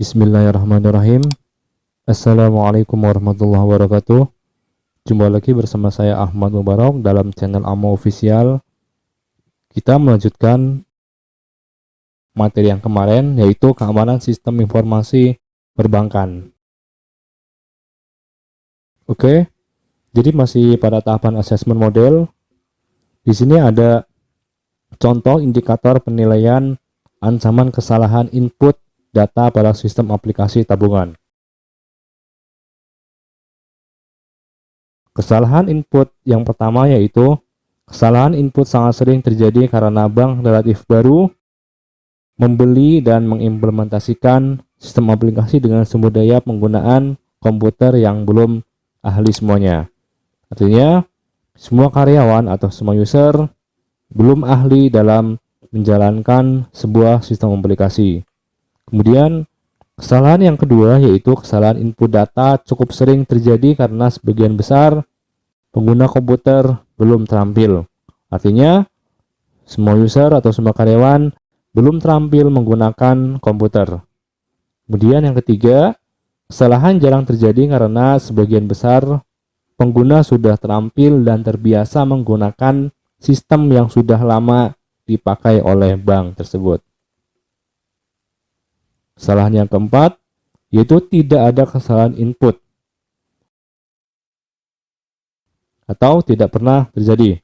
Bismillahirrahmanirrahim. Assalamualaikum warahmatullahi wabarakatuh. Jumpa lagi bersama saya Ahmad Mubarak dalam channel Amo Official. Kita melanjutkan materi yang kemarin, yaitu keamanan sistem informasi perbankan. Oke, jadi masih pada tahapan assessment model. Di sini ada contoh indikator penilaian ancaman kesalahan input data pada sistem aplikasi tabungan. Kesalahan input yang pertama yaitu kesalahan input sangat sering terjadi karena bank relatif baru membeli dan mengimplementasikan sistem aplikasi dengan sumber daya penggunaan komputer yang belum ahli semuanya. Artinya, semua karyawan atau semua user belum ahli dalam menjalankan sebuah sistem aplikasi. Kemudian, kesalahan yang kedua yaitu kesalahan input data cukup sering terjadi karena sebagian besar pengguna komputer belum terampil. Artinya, semua user atau semua karyawan belum terampil menggunakan komputer. Kemudian yang ketiga, kesalahan jarang terjadi karena sebagian besar pengguna sudah terampil dan terbiasa menggunakan sistem yang sudah lama dipakai oleh bank tersebut. Kesalahan yang keempat, yaitu tidak ada kesalahan input atau tidak pernah terjadi.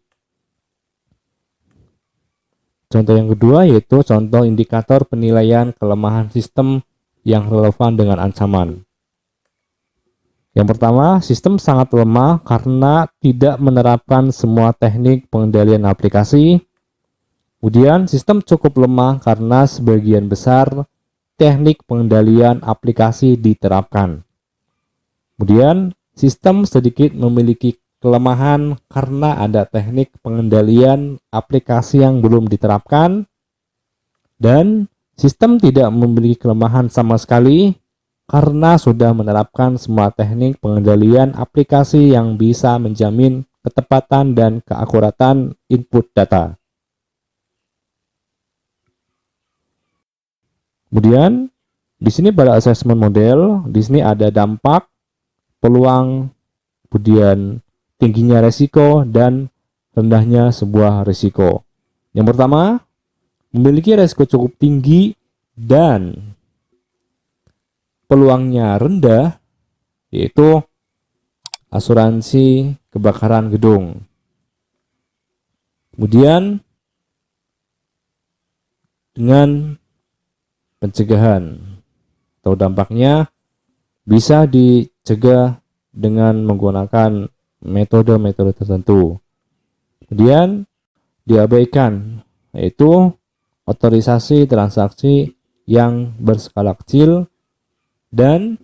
Contoh yang kedua yaitu contoh indikator penilaian kelemahan sistem yang relevan dengan ancaman. Yang pertama, sistem sangat lemah karena tidak menerapkan semua teknik pengendalian aplikasi. Kemudian, sistem cukup lemah karena sebagian besar teknik pengendalian aplikasi diterapkan. Kemudian, sistem sedikit memiliki kelemahan karena ada teknik pengendalian aplikasi yang belum diterapkan, dan sistem tidak memiliki kelemahan sama sekali karena sudah menerapkan semua teknik pengendalian aplikasi yang bisa menjamin ketepatan dan keakuratan input data. Kemudian, di sini pada assessment model, di sini ada dampak, peluang, kemudian tingginya resiko, dan rendahnya sebuah resiko. Yang pertama, memiliki resiko cukup tinggi dan peluangnya rendah, yaitu asuransi kebakaran gedung. Kemudian, dengan pencegahan atau dampaknya bisa dicegah dengan menggunakan metode-metode tertentu. Kemudian diabaikan, yaitu otorisasi transaksi yang berskala kecil, dan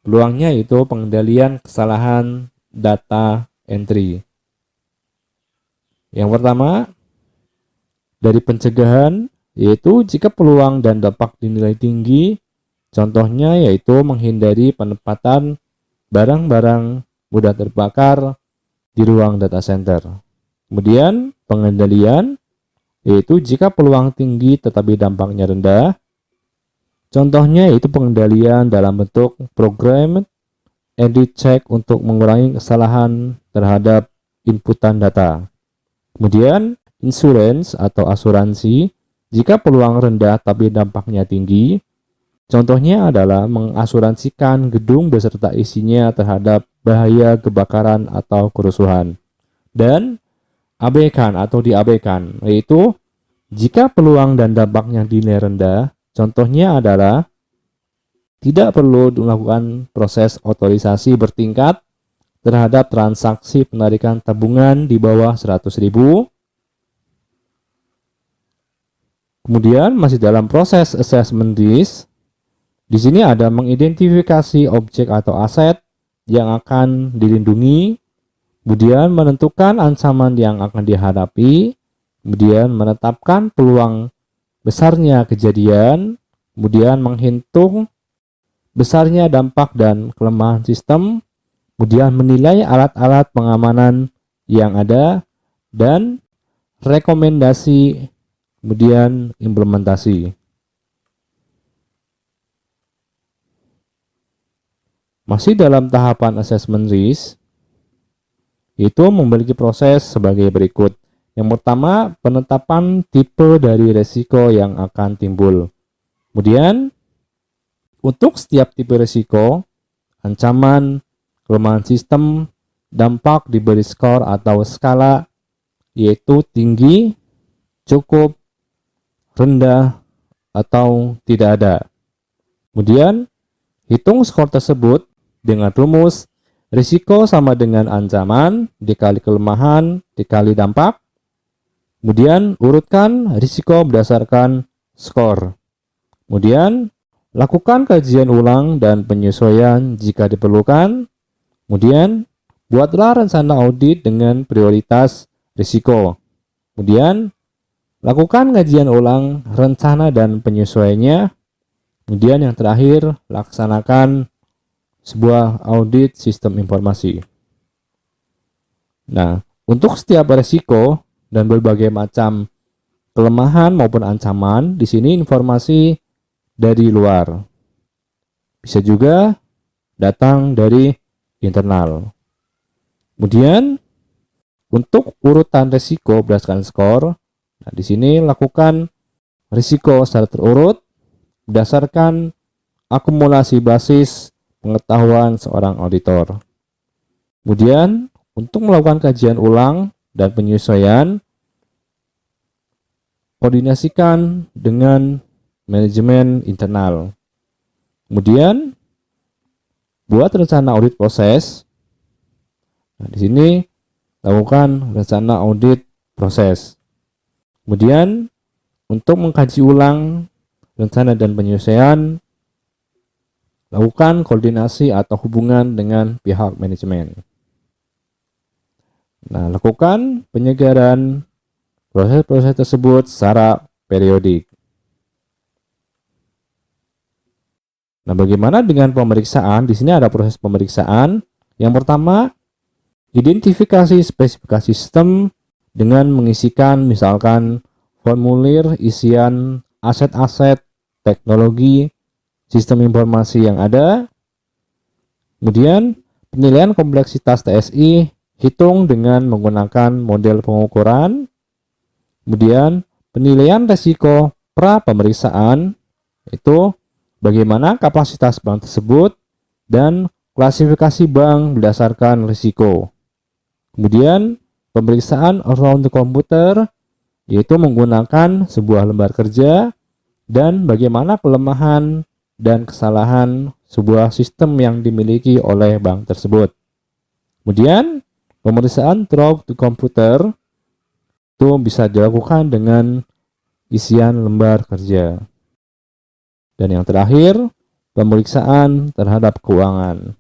peluangnya itu pengendalian kesalahan data entry. Yang pertama, dari pencegahan, yaitu jika peluang dan dampak dinilai tinggi, contohnya yaitu menghindari penempatan barang-barang mudah terbakar di ruang data center. Kemudian pengendalian, yaitu jika peluang tinggi tetapi dampaknya rendah, contohnya yaitu pengendalian dalam bentuk program edit check untuk mengurangi kesalahan terhadap inputan data. Kemudian insurance atau asuransi, jika peluang rendah tapi dampaknya tinggi, contohnya adalah mengasuransikan gedung beserta isinya terhadap bahaya kebakaran atau kerusuhan. Dan abaikan atau diabaikan, yaitu jika peluang dan dampaknya dinilai rendah, contohnya adalah tidak perlu melakukan proses otorisasi bertingkat terhadap transaksi penarikan tabungan di bawah 100.000. Kemudian masih dalam proses assessment risk, di sini ada mengidentifikasi objek atau aset yang akan dilindungi, kemudian menentukan ancaman yang akan dihadapi, kemudian menetapkan peluang besarnya kejadian, kemudian menghitung besarnya dampak dan kelemahan sistem, kemudian menilai alat-alat pengamanan yang ada, dan rekomendasi, kemudian implementasi. Masih dalam tahapan assessment risk, itu memiliki proses sebagai berikut. Yang pertama, penetapan tipe dari risiko yang akan timbul. Kemudian, untuk setiap tipe risiko, ancaman, kelemahan sistem, dampak diberi skor atau skala, yaitu tinggi, cukup, rendah, atau tidak ada. Kemudian, hitung skor tersebut dengan rumus risiko sama dengan ancaman dikali kelemahan dikali dampak. Kemudian urutkan risiko berdasarkan skor. Kemudian lakukan kajian ulang dan penyesuaian jika diperlukan. Kemudian buatlah rencana audit dengan prioritas risiko. Kemudian lakukan kajian ulang rencana dan penyesuaiannya. Kemudian yang terakhir, laksanakan sebuah audit sistem informasi. Nah, untuk setiap risiko dan berbagai macam kelemahan maupun ancaman, di sini informasi dari luar. Bisa juga datang dari internal. Kemudian, untuk urutan risiko berdasarkan skor, nah di sini lakukan risiko secara terurut berdasarkan akumulasi basis pengetahuan seorang auditor. Kemudian, untuk melakukan kajian ulang dan penyesuaian, koordinasikan dengan manajemen internal. Kemudian, buat rencana audit proses. Nah, di sini lakukan rencana audit proses. Kemudian, untuk mengkaji ulang rencana dan penyesuaian, lakukan koordinasi atau hubungan dengan pihak manajemen. Nah, lakukan penyegaran proses-proses tersebut secara periodik. Nah, bagaimana dengan pemeriksaan? Di sini ada proses pemeriksaan. Yang pertama, identifikasi spesifikasi sistem dengan mengisikan misalkan formulir isian aset-aset teknologi sistem informasi yang ada. Kemudian, penilaian kompleksitas TSI hitung dengan menggunakan model pengukuran. Kemudian, penilaian risiko pra pemeriksaan, itu bagaimana kapasitas bank tersebut dan klasifikasi bank berdasarkan risiko. Kemudian, pemeriksaan around the computer, yaitu menggunakan sebuah lembar kerja dan bagaimana kelemahan dan kesalahan sebuah sistem yang dimiliki oleh bank tersebut. Kemudian, pemeriksaan through the computer itu bisa dilakukan dengan isian lembar kerja. Dan yang terakhir, pemeriksaan terhadap keuangan.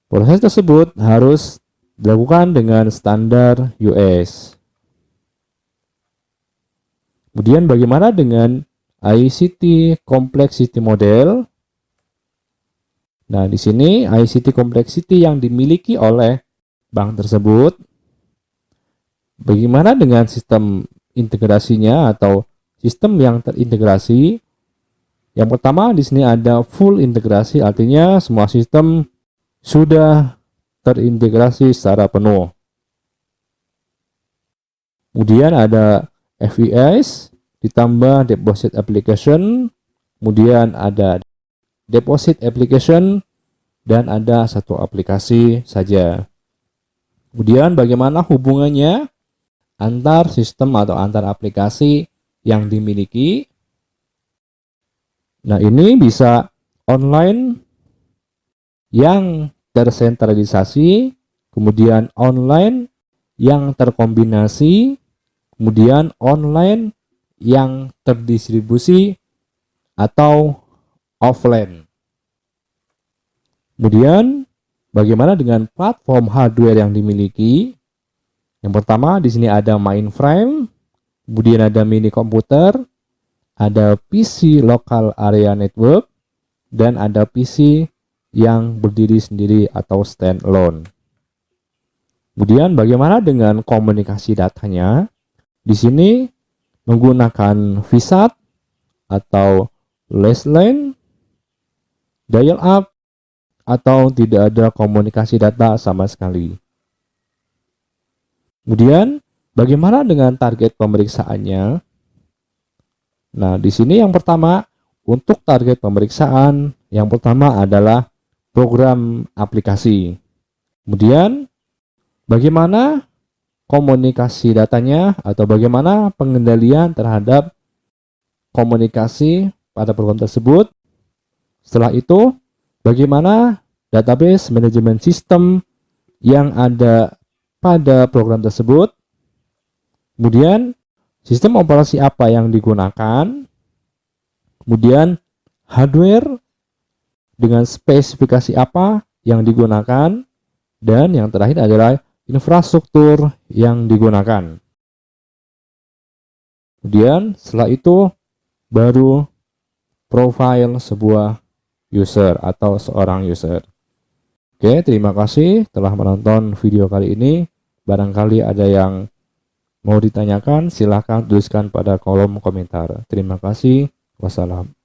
Proses tersebut harus dilakukan dengan standar US. Kemudian bagaimana dengan ICT Complexity Model? Nah, di sini ICT Complexity yang dimiliki oleh bank tersebut. Bagaimana dengan sistem integrasinya atau sistem yang terintegrasi? Yang pertama di sini ada full integrasi, artinya semua sistem sudah terintegrasi secara penuh. Kemudian ada FES ditambah deposit application, kemudian ada deposit application, dan ada satu aplikasi saja. Kemudian bagaimana hubungannya antar sistem atau antar aplikasi yang dimiliki? Nah, ini bisa online yang tersentralisasi, kemudian online yang terkombinasi, kemudian online yang terdistribusi, atau offline. Kemudian bagaimana dengan platform hardware yang dimiliki? Yang pertama di sini ada mainframe, kemudian ada mini komputer, ada PC local area network, dan ada PC yang berdiri sendiri atau standalone. Kemudian bagaimana dengan komunikasi datanya? Di sini menggunakan VSAT atau last line, dial up, atau tidak ada komunikasi data sama sekali. Kemudian, bagaimana dengan target pemeriksaannya? Nah, di sini yang pertama, untuk target pemeriksaan, yang pertama adalah program aplikasi. Kemudian, bagaimana komunikasi datanya atau bagaimana pengendalian terhadap komunikasi pada program tersebut. Setelah itu, bagaimana database manajemen sistem yang ada pada program tersebut. Kemudian, sistem operasi apa yang digunakan. Kemudian, hardware dengan spesifikasi apa yang digunakan. Dan yang terakhir adalah infrastruktur yang digunakan. Kemudian setelah itu baru profile sebuah user atau seorang user. Oke, terima kasih telah menonton video kali ini. Barangkali ada yang mau ditanyakan, silahkan tuliskan pada kolom komentar. Terima kasih. Wassalam.